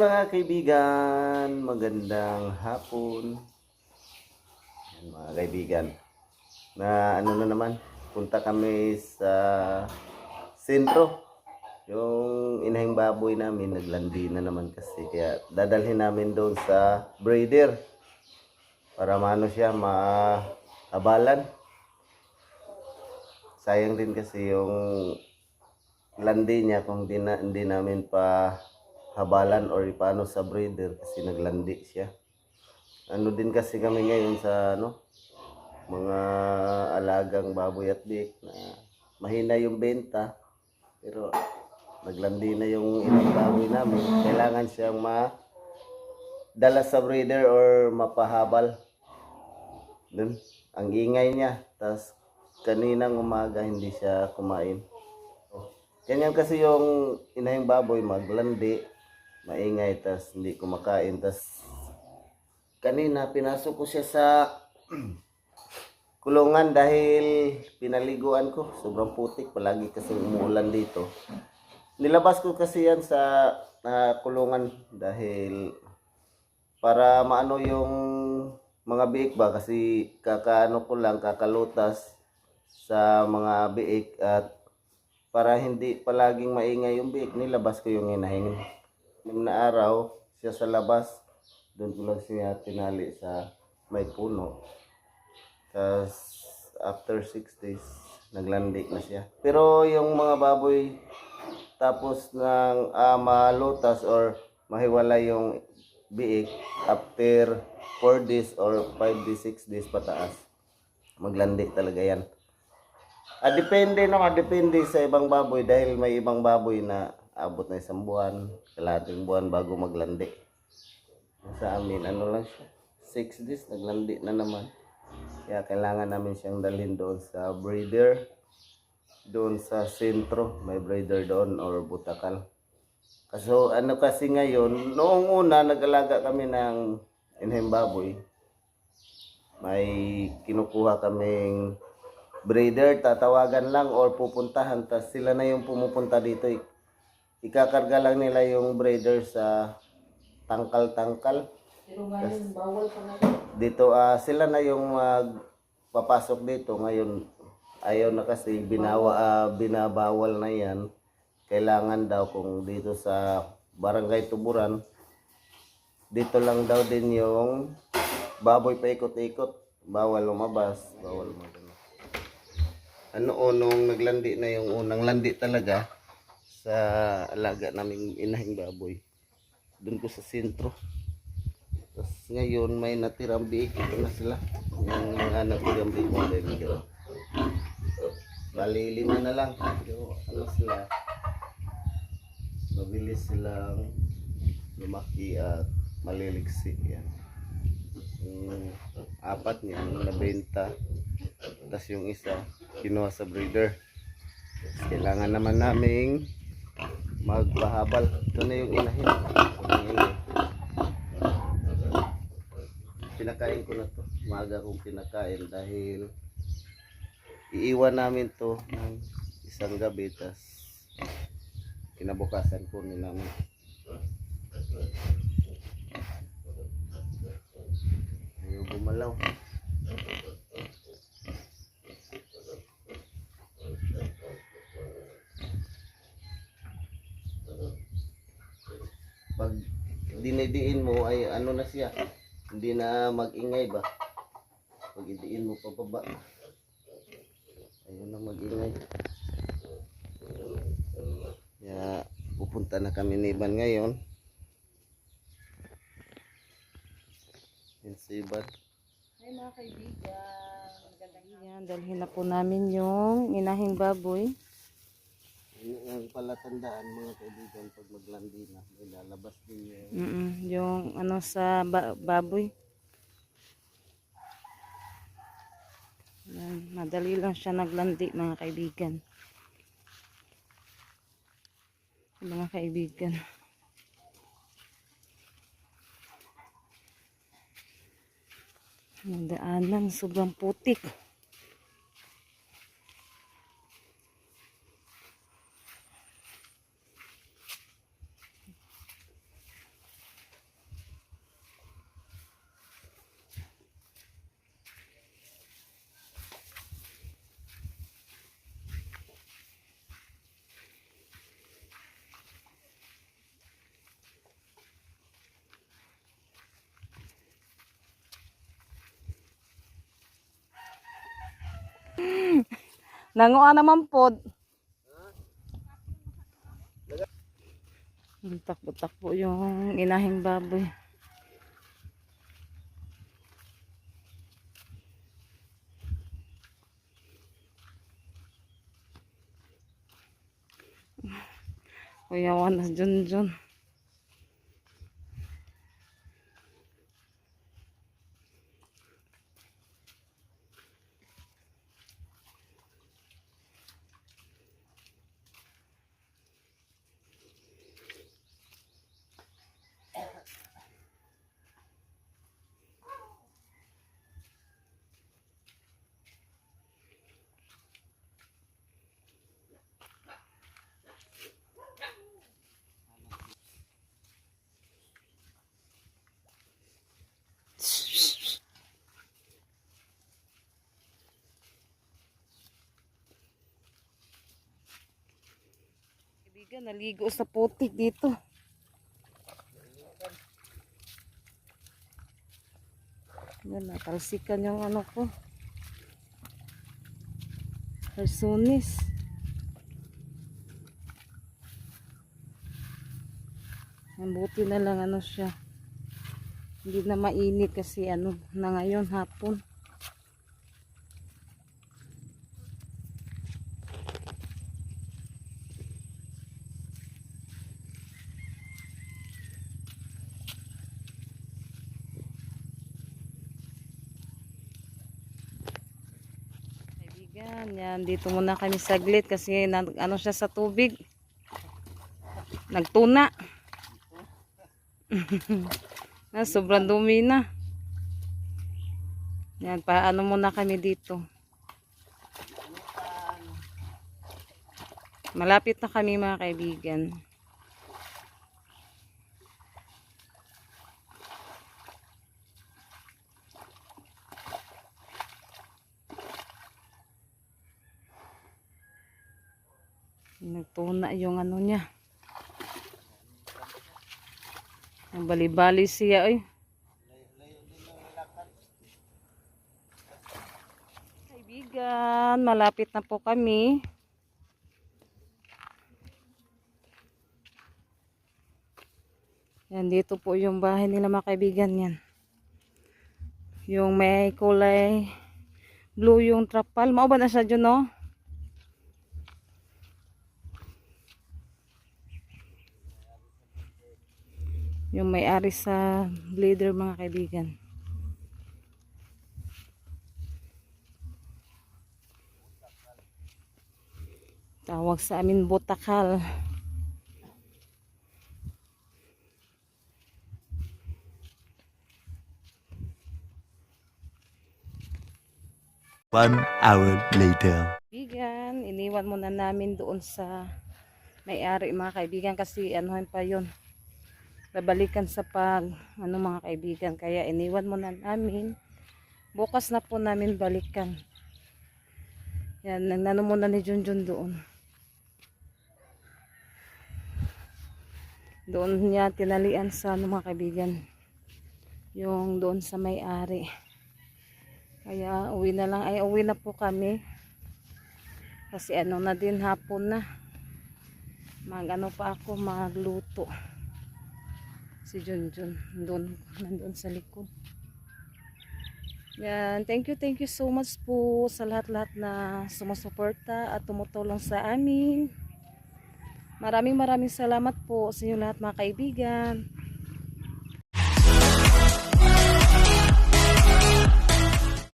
mga kaibigan, magandang hapon. Yan, mga kaibigan, na ano na naman, punta kami sa sentro. Yung inahing baboy namin, naglandi na naman kasi. Kaya dadalhin namin doon sa breeder para maano siya, maabalan. Sayang din kasi yung landi niya kung hindi namin pa habalan or paano sa breeder kasi naglandi siya. Ano din kasi kami ngayon sa mga alagang baboy at biik na mahina yung benta, pero naglandi na yung ilang baboy namin. Kailangan siyang madala sa breeder or mapahabal. Dun, ang ingay niya. Tas kaninang umaga hindi siya kumain. Ganyan kasi yung inahing baboy, maglandi, maingay, tas hindi kumakain. Tas kanina pinasok ko siya sa kulungan dahil pinaliguan ko. Sobrang putik, palagi kasi umuulan dito. Nilabas ko kasi yan sa kulungan dahil para maano yung mga biik ba, kasi kakaano ko lang, kakalutas sa mga biik, at para hindi palaging maingay yung biik, nilabas ko yung inahing. Nung na araw siya sa labas, doon ko lang siya tinali sa may puno. Tapos after 6 days naglandi na siya. Pero yung mga baboy tapos ng malutas or mahiwala yung biik after 4 days or 5 days, 6 days pataas, maglandi talaga yan. Depende naman, depende sa ibang baboy dahil may ibang baboy na abot na 1 buwan, kalahating buwan bago maglandi. Sa amin, ano lang siya, 6 days, naglandi na naman. Kaya kailangan namin siyang dalhin doon sa breeder, doon sa sentro, may breeder doon or butakal. Kaso ano kasi ngayon, noong una nag-alaga kami ng inahing baboy, may kinukuha kaming breeder, tatawagan lang or pupuntahan, tas sila na yung pumupunta dito. Ikakarga lang nila yung breeder sa tangkal-tangkal. Pero ngayon, bawal pa na. Dito sila na yung papasok dito. Ngayon ayaw na kasi, binabawal na yan. Kailangan daw kung dito sa Barangay Tuburan, dito lang daw din yung baboy paikot-ikot, bawal lumabas, bawal magano. Nung naglandi na yung unang landi talaga sa alaga naming inahing baboy, doon ko sa sentro. Tapos ngayon may natirang biik, ito na sila, yung mga natirang biik mo dahil bali 5 na lang. Pero ano sila, mabilis silang lumaki at maliliksi yan. Yung 4 niyan nabenta, tapos yung isa kinuha sa breeder. Kailangan naman naming magpahabal. Ito na yung inahin. Pinakain ko na to, maaga kong pinakain dahil iiwan namin to ng isang gabi, tas kinabukasan ko namin. Ayaw gumalaw. Pag dinidiin mo ay ano na siya, hindi na mag-ingay ba. Pag idiin mo pababa, ayun na mag-ingay. Kaya pupunta na kami ni Iban ngayon. Yan si Iban. Ay mga kaibigan, magandang yan. Dalhin na po namin yung inahing baboy. Yun ang palatandaan mga kaibigan, pag maglandi na, may lalabas din Yung ano sa baboy. Yan, madali lang siya naglandi mga kaibigan. Mga kaibigan. Ang daanan, sobrang putik. Nanguha naman pod. Takbo-takbo yung inahing baboy. Kuyawan na Junjun. Kaibigan, naligo sa putik dito. Yan, natalsikan yung ano ko. Harsunis. Ang buti na lang ano siya. Hindi na mainit kasi ano na ngayon hapon. Yan, dito muna kami saglit kasi ano siya sa tubig. Nagtuna. Sobrang dumi na. Yan, paano muna kami dito. Malapit na kami mga kaibigan. Nagtuna yung ano niya. Ang bali-bali siya ay. Kaibigan, malapit na po kami. Yan, dito po yung bahay nila mga kaibigan yan. Yung may kulay blue yung trapal. Mao ba na siya dyan, no? Yung may-ari sa blader mga kaibigan. Tawag sa amin botakal. One hour later. Kaibigan, iniwan muna namin doon sa may-ari mga kaibigan kasi anuhan pa yun. Babalikan sa ano mga kaibigan, kaya iniwan muna namin. Bukas na po namin balikan. Yan, nagnano muna ni Junjun doon. Doon niya tinalian sa ano mga kaibigan, yung doon sa may-ari. Kaya uwi na lang, ay uwi na po kami kasi ano na din, hapon na. Ano pa ako magluto. Si Junjun nandun sa likod. Yan, thank you so much po sa lahat-lahat na sumusuporta at tumutulong sa amin. Maraming salamat po sa inyo lahat mga kaibigan.